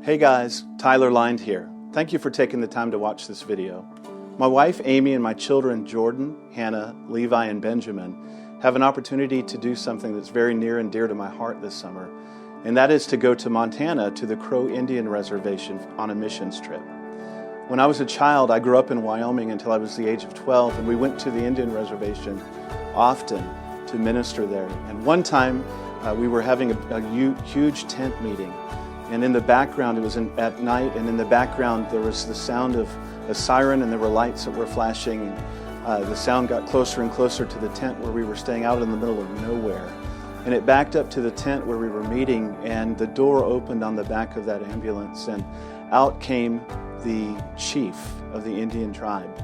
Hey guys, Tyler Lynde here. Thank you for taking the time to watch this video. My wife Amy and my children Jordan, Hannah, Levi, and Benjamin have an opportunity to do something that's very near and dear to my heart this summer, and that is to go to Montana to the Crow Indian Reservation on a missions trip. When I was a child, I grew up in Wyoming until I was the age of 12, and we went to the Indian Reservation often to minister there. And one time we were having a huge tent meeting. And in the background, it was at night, and in the background there was the sound of a siren, and there were lights that were flashing. The sound got closer and closer to the tent where we were staying, out in the middle of nowhere. And it backed up to the tent where we were meeting, and the door opened on the back of that ambulance, and out came the chief of the Indian tribe.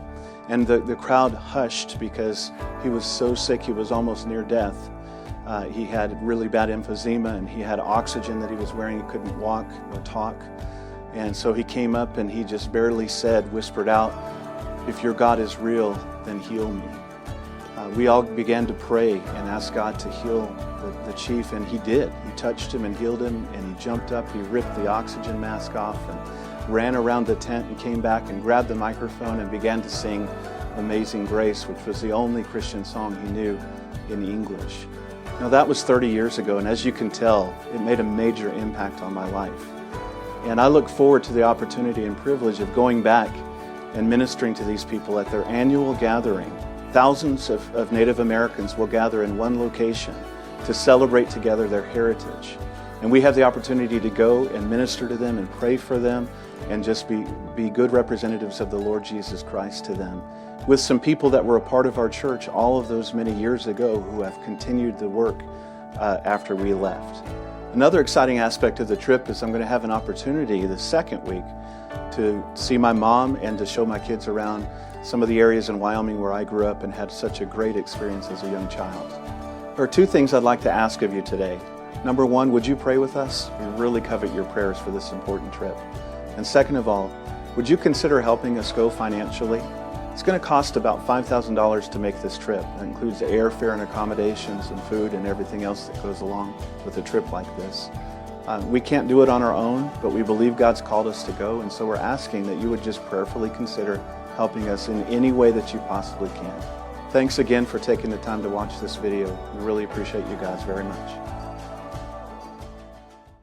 And the crowd hushed because he was so sick, he was almost near death. He had really bad emphysema, and he had oxygen that he was wearing. He couldn't walk or talk. And so he came up and he just barely whispered out, "If your God is real, then heal me." We all began to pray and ask God to heal the chief, and he did. He touched him and healed him, and he jumped up, he ripped the oxygen mask off and ran around the tent and came back and grabbed the microphone and began to sing Amazing Grace, which was the only Christian song he knew in English. Now that was 30 years ago, and as you can tell, it made a major impact on my life. And I look forward to the opportunity and privilege of going back and ministering to these people at their annual gathering. Thousands of Native Americans will gather in one location to celebrate together their heritage. And we have the opportunity to go and minister to them and pray for them and just be good representatives of the Lord Jesus Christ to them, with some people that were a part of our church all of those many years ago who have continued the work after we left. Another exciting aspect of the trip is I'm going to have an opportunity the second week to see my mom and to show my kids around some of the areas in Wyoming where I grew up and had such a great experience as a young child. There are two things I'd like to ask of you today. Number one, would you pray with us? We really covet your prayers for this important trip. And second of all, would you consider helping us go financially? It's going to cost about $5,000 to make this trip. That includes the airfare and accommodations and food and everything else that goes along with a trip like this. We can't do it on our own, but we believe God's called us to go, and so we're asking that you would just prayerfully consider helping us in any way that you possibly can. Thanks again for taking the time to watch this video. We really appreciate you guys very much.